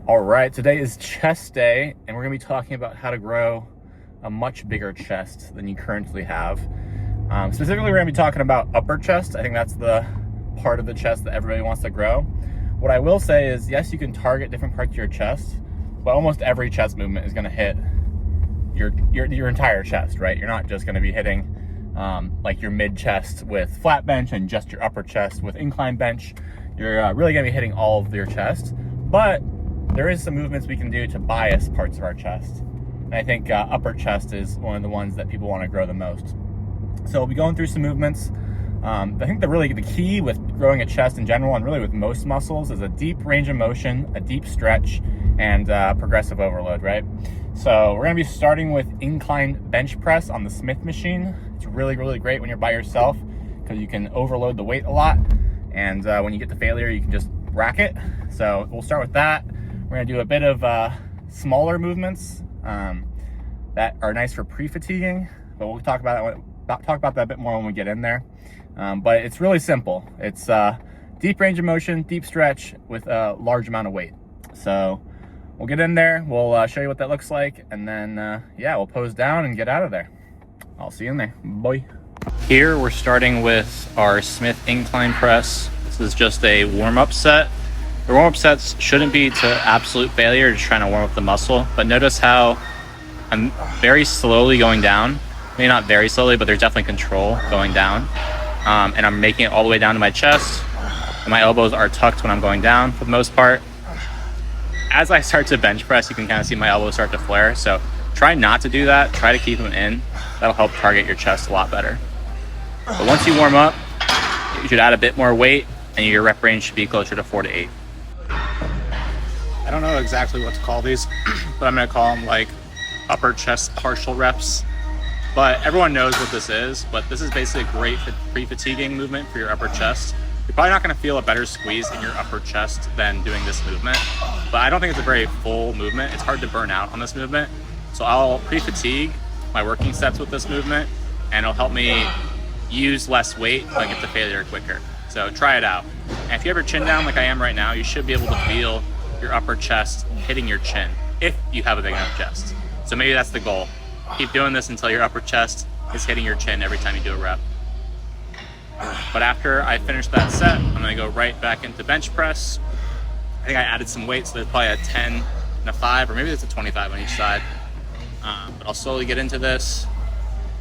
All right, today is chest day, and we're gonna be talking about how to grow a much bigger chest than you currently have. Specifically, we're gonna be talking about upper chest. I think that's the part of the chest that everybody wants to grow. What I will say is, yes, you can target different parts of your chest, but almost every chest movement is gonna hit your entire chest, right? You're not just gonna be hitting like your mid chest with flat bench and just your upper chest with incline bench. You're really gonna be hitting all of your chest, but there is some movements we can do to bias parts of our chest. And I think upper chest is one of the ones that people want to grow the most. So we'll be going through some movements. I think the key with growing a chest in general, and really with most muscles, is a deep range of motion, a deep stretch, and progressive overload, right? So we're gonna be starting with incline bench press on the Smith machine. It's really, really great when you're by yourself because you can overload the weight a lot. And when you get to failure, you can just rack it. So we'll start with that. We're gonna do a bit of smaller movements that are nice for pre-fatiguing, but we'll talk about that a bit more when we get in there. But it's really simple. It's deep range of motion, deep stretch with a large amount of weight. So we'll get in there, we'll show you what that looks like, and then yeah, we'll pose down and get out of there. I'll see you in there, boy. Here we're starting with our Smith incline press. This is just a warm-up set. The warm-up sets shouldn't be to absolute failure, just trying to warm up the muscle. But notice how I'm very slowly going down. Maybe not very slowly, but there's definitely control going down. And I'm making it all the way down to my chest. And my elbows are tucked when I'm going down for the most part. As I start to bench press, you can kind of see my elbows start to flare. So try not to do that. Try to keep them in. That'll help target your chest a lot better. But once you warm up, you should add a bit more weight, and your rep range should be closer to 4 to 8. I don't know exactly what to call these, but I'm gonna call them like upper chest partial reps. But everyone knows what this is, but this is basically a great pre-fatiguing movement for your upper chest. You're probably not gonna feel a better squeeze in your upper chest than doing this movement, but I don't think it's a very full movement. It's hard to burn out on this movement. So I'll pre-fatigue my working sets with this movement, and it'll help me use less weight when I get to failure quicker. So try it out. And if you have your chin down like I am right now, you should be able to feel your upper chest hitting your chin if you have a big enough chest. So maybe that's the goal. Keep doing this until your upper chest is hitting your chin every time you do a rep. But after I finish that set, I'm gonna go right back into bench press. I think I added some weight, so there's probably a 10 and a 5, or maybe it's a 25 on each side. But I'll slowly get into this.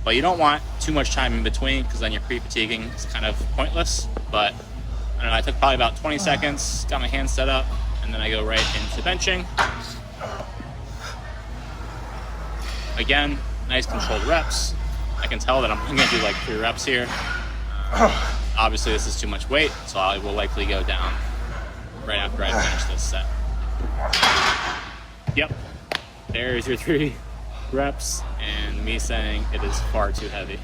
But you don't want too much time in between, because then your pre-fatiguing is kind of pointless. But I don't know, I took probably about 20 seconds, got my hands set up, and then I go right into benching. Again, nice controlled reps. I can tell that I'm gonna do like 3 reps here. Obviously this is too much weight, so I will likely go down right after I finish this set. Yep, there's your 3 reps, and me saying it is far too heavy.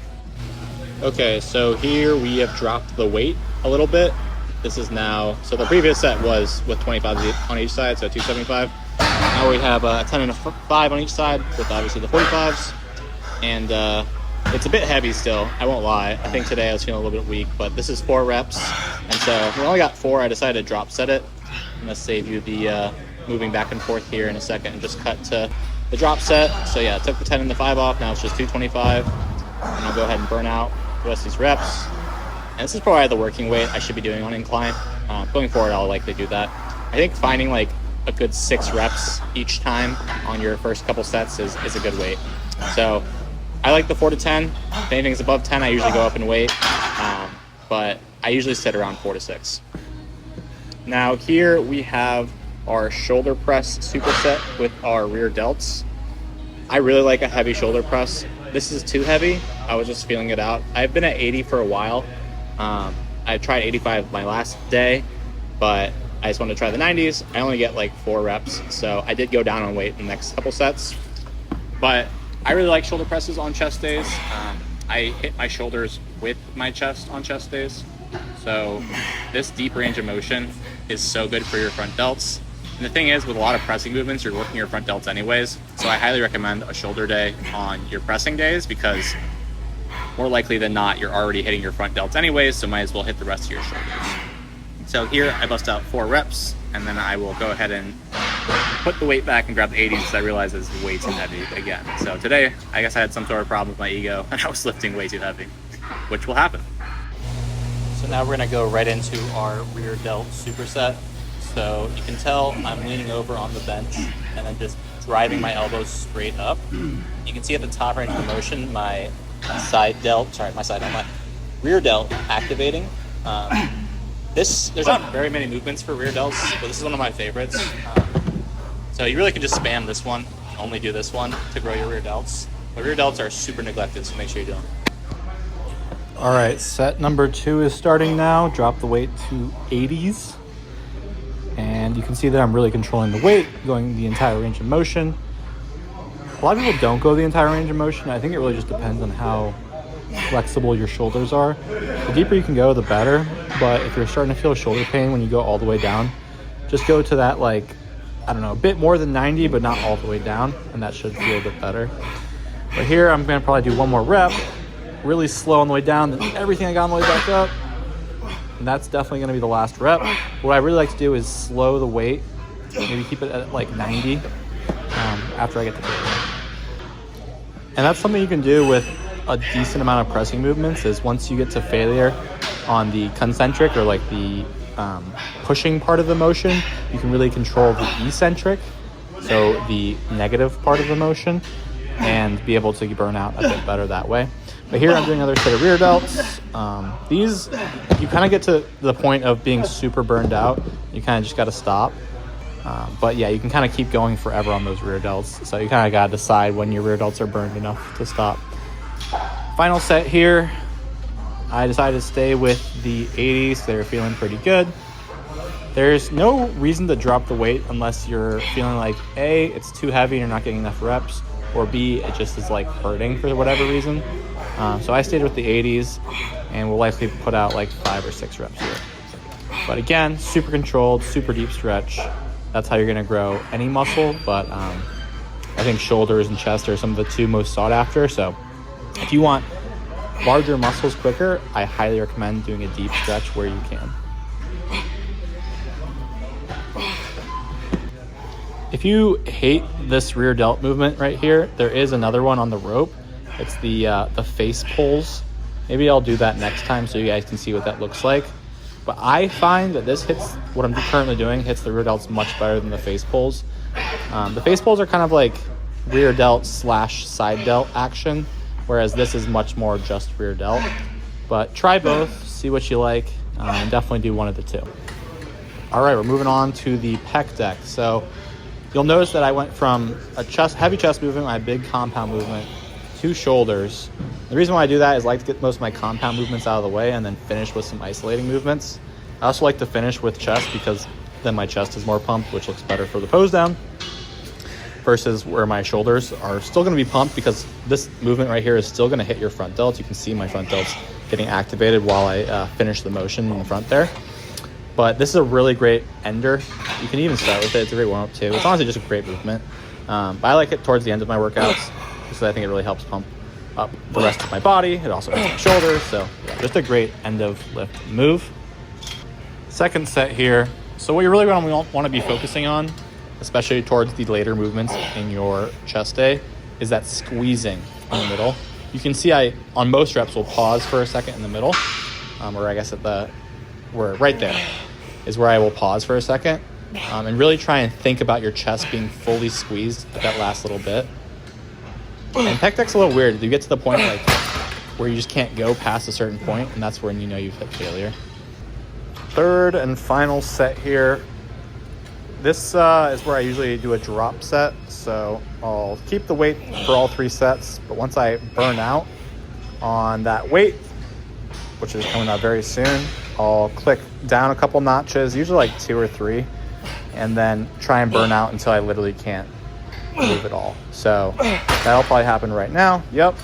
Okay, so here we have dropped the weight a little bit. This is now, so the previous set was with 25 on each side, so 275. Now we have a 10 and a 5 on each side with obviously the 45s. And it's a bit heavy still, I won't lie. I think today I was feeling a little bit weak, but this is 4 reps. And so we only got 4, I decided to drop set it. I'm gonna save you the moving back and forth here in a second and just cut to the drop set. So yeah, I took the 10 and the 5 off, now it's just 225. And I'll go ahead and burn out the rest of these reps. And this is probably the working weight I should be doing on incline. Going forward, I'll likely do that. I think finding like a good 6 reps each time on your first couple sets is a good weight. So I like the 4 to 10. If anything's above 10, I usually go up in weight. But I usually sit around 4 to 6. Now here we have our shoulder press superset with our rear delts. I really like a heavy shoulder press. This is too heavy. I was just feeling it out. I've been at 80 for a while. I tried 85 my last day, but I just wanted to try the 90s. I only get like 4 reps, so I did go down on weight in the next couple sets. But I really like shoulder presses on chest days. I hit my shoulders with my chest on chest days. So this deep range of motion is so good for your front delts. And the thing is, with a lot of pressing movements, you're working your front delts anyways. So I highly recommend a shoulder day on your pressing days, because more likely than not, you're already hitting your front delts anyways, so might as well hit the rest of your shoulders. So here I bust out 4 reps, and then I will go ahead and put the weight back and grab the 80s because I realized it's way too heavy again. So today, I guess I had some sort of problem with my ego and I was lifting way too heavy, which will happen. So now we're gonna go right into our rear delt superset. So you can tell I'm leaning over on the bench and then just driving my elbows straight up. You can see at the top range of motion, my rear delt activating. There's not very many movements for rear delts, but this is one of my favorites. So you really can just spam this one, only do this one to grow your rear delts. But rear delts are super neglected, so make sure you do them. All right, set number 2 is starting now. Drop the weight to 80s. And you can see that I'm really controlling the weight, going the entire range of motion. A lot of people don't go the entire range of motion. I think it really just depends on how flexible your shoulders are. The deeper you can go, the better. But if you're starting to feel shoulder pain when you go all the way down, just go to that, like, I don't know, a bit more than 90, but not all the way down, and that should feel a bit better. But here, I'm gonna probably do one more rep, really slow on the way down, then everything I got on the way back up. And that's definitely gonna be the last rep. What I really like to do is slow the weight, maybe keep it at like 90 after I get to failure. And that's something you can do with a decent amount of pressing movements, is once you get to failure on the concentric or like the pushing part of the motion, you can really control the eccentric, so the negative part of the motion, and be able to burn out a bit better that way. But here I'm doing another set of rear delts. These, you kind of get to the point of being super burned out. You kind of just got to stop. But yeah, you can kind of keep going forever on those rear delts. So you kind of got to decide when your rear delts are burned enough to stop. Final set here. I decided to stay with the 80s. They're feeling pretty good. There's no reason to drop the weight unless you're feeling like A, it's too heavy and you're not getting enough reps, or B, it just is like hurting for whatever reason. So I stayed with the 80s, and we'll likely put out like 5 or 6 reps here. But again, super controlled, super deep stretch. That's how you're gonna grow any muscle, but I think shoulders and chest are some of the 2 most sought after. So if you want larger muscles quicker, I highly recommend doing a deep stretch where you can. If you hate this rear delt movement right here, there is another one on the rope. It's the face pulls. Maybe I'll do that next time so you guys can see what that looks like. But I find that this hits, what I'm currently doing, hits the rear delts much better than the face pulls. The face pulls are kind of like rear delt / side delt action, whereas this is much more just rear delt. But try both, see what you like, and definitely do one of the 2. All right, we're moving on to the pec deck. So you'll notice that I went from a heavy chest movement, my big compound movement, to shoulders. The reason why I do that is I like to get most of my compound movements out of the way and then finish with some isolating movements. I also like to finish with chest because then my chest is more pumped, which looks better for the pose down, versus where my shoulders are still going to be pumped because this movement right here is still going to hit your front delts. You can see my front delts getting activated while I finish the motion in the front there. But this is a really great ender. You can even start with it. It's a great warm-up too. It's honestly just a great movement. But I like it towards the end of my workouts because I think it really helps pump up the rest of my body. It also hits my shoulders. So yeah, just a great end of lift move. Second set here. So what you really want to be focusing on, especially towards the later movements in your chest day, is that squeezing in the middle. You can see on most reps, will pause for a second in the middle, or I guess right there is where I will pause for a second, and really try and think about your chest being fully squeezed at that last little bit. And pec deck's a little weird. You get to the point like where you just can't go past a certain point, and that's when you know you've hit failure. Third and final set here. This is where I usually do a drop set. So I'll keep the weight for all 3 sets, but once I burn out on that weight, which is coming out very soon, I'll click down a couple notches, usually like 2 or 3, and then try and burn out until I literally can't move at all. So that'll probably happen right now. Yep.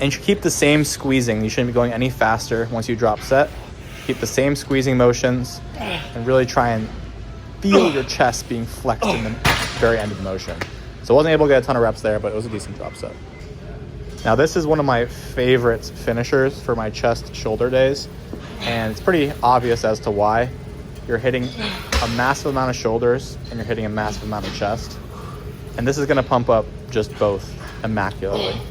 And you keep the same squeezing. You shouldn't be going any faster once you drop set. Keep the same squeezing motions and really try and feel your chest being flexed in the very end of the motion. So I wasn't able to get a ton of reps there, but it was a decent drop set. Now this is one of my favorite finishers for my chest shoulder days, and it's pretty obvious as to why. you're hitting a massive amount of shoulders and you're hitting a massive amount of chest. And this is gonna pump up just both immaculately.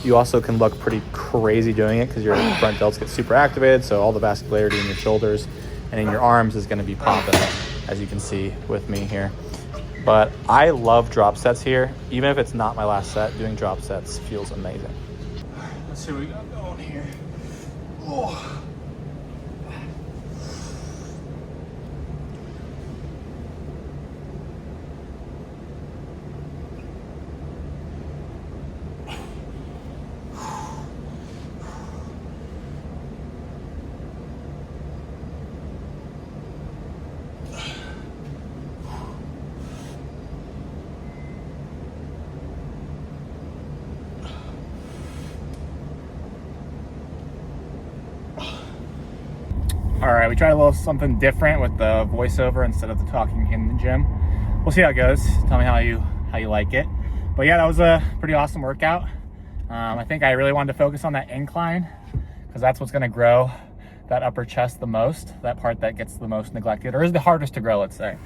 You also can look pretty crazy doing it because your front delts get super activated, so all the vascularity in your shoulders and in your arms is gonna be pumping, as you can see with me here. But I love drop sets here. Even if it's not my last set, doing drop sets feels amazing. Let's see what we got going here. Oh. All right, we tried a little something different with the voiceover instead of the talking in the gym. We'll see how it goes. Tell me how you like it. But yeah, that was a pretty awesome workout. I think I really wanted to focus on that incline because that's what's gonna grow that upper chest the most, that part that gets the most neglected or is the hardest to grow, let's say.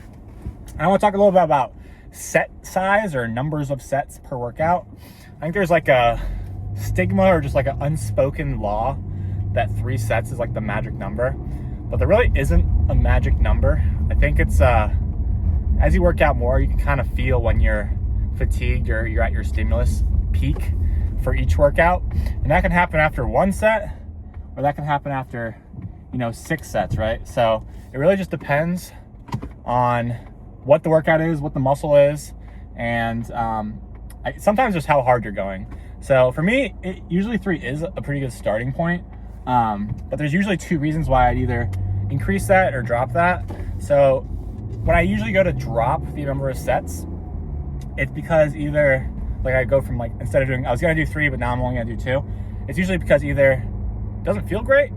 And I wanna talk a little bit about set size or numbers of sets per workout. I think there's like a stigma or just like an unspoken law that 3 sets is like the magic number. But there really isn't a magic number. I think it's, as you work out more, you can kind of feel when you're fatigued or you're at your stimulus peak for each workout. And that can happen after 1 set, or that can happen after, 6 sets, right? So it really just depends on what the workout is, what the muscle is, and sometimes just how hard you're going. So for me, usually 3 is a pretty good starting point. But there's usually 2 reasons why I'd either increase that or drop that. So when I usually go to drop the number of sets, it's because either like I go from like, instead of doing, I was gonna do 3, but now I'm only gonna do 2. It's usually because either it doesn't feel great,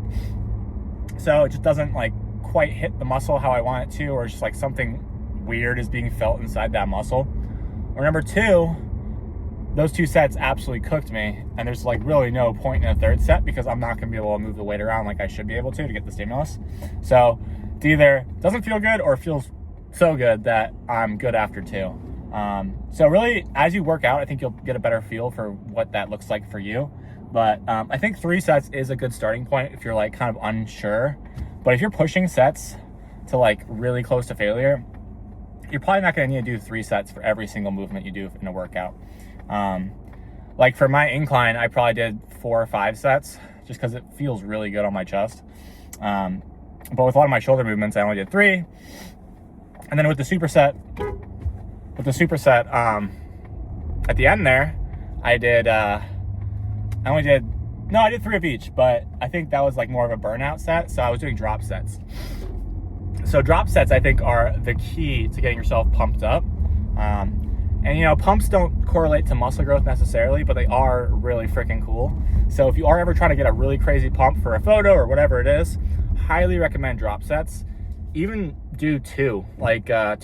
so it just doesn't like quite hit the muscle how I want it to, or it's just like something weird is being felt inside that muscle. Or number 2, those 2 sets absolutely cooked me, and there's like really no point in a 3rd set because I'm not gonna be able to move the weight around like I should be able to get the stimulus. So it either doesn't feel good or feels so good that I'm good after 2. So really, as you work out, I think you'll get a better feel for what that looks like for you. But I think 3 sets is a good starting point if you're like kind of unsure. But if you're pushing sets to like really close to failure, you're probably not gonna need to do 3 sets for every single movement you do in a workout. Like for my incline, I probably did 4 or 5 sets just because it feels really good on my chest. But with a lot of my shoulder movements, I only did 3. And then with the superset, at the end there, I did 3 of each, but I think that was like more of a burnout set. So I was doing drop sets. So drop sets, I think, are the key to getting yourself pumped up. And pumps don't correlate to muscle growth necessarily, but they are really freaking cool. So if you are ever trying to get a really crazy pump for a photo or whatever it is, highly recommend drop sets. Even do 2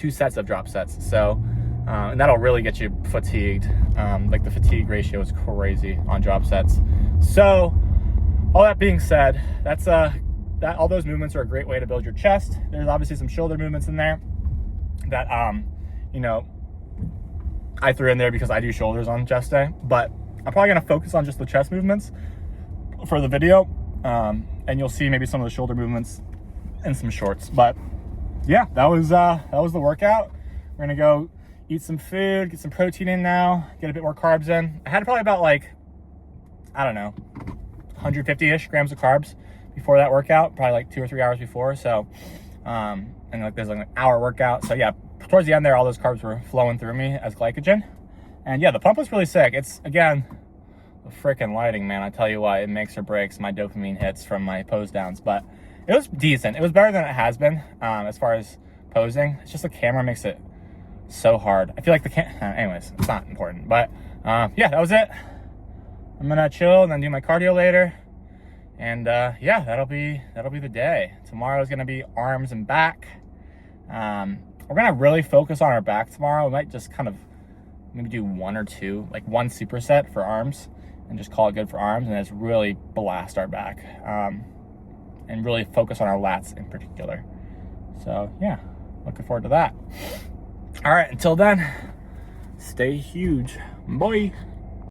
sets of drop sets. So, and that'll really get you fatigued. Like the fatigue ratio is crazy on drop sets. So all that being said, that's all those movements are a great way to build your chest. There's obviously some shoulder movements in there that, I threw in there because I do shoulders on chest day, but I'm probably gonna focus on just the chest movements for the video. And you'll see maybe some of the shoulder movements in some shorts. But yeah, that was the workout. We're gonna go eat some food, get some protein in now, get a bit more carbs in. I had probably about 150-ish grams of carbs before that workout, probably like 2 or 3 hours before. So, and like there's like an hour workout. So yeah, towards the end there, all those carbs were flowing through me as glycogen. And yeah, the pump was really sick. It's, again, the freaking lighting, man. I tell you what, it makes or breaks my dopamine hits from my pose downs. But it was decent. It was better than it has been as far as posing. It's just the camera makes it so hard. I feel like anyways, it's not important. But yeah, that was it. I'm gonna chill and then do my cardio later. And yeah, that'll be the day. Tomorrow is gonna be arms and back. We're gonna really focus on our back tomorrow. We might just kind of maybe do 1 or 2, like 1 superset for arms and just call it good for arms, and just really blast our back and really focus on our lats in particular. So yeah, looking forward to that. All right, until then, stay huge. Bye.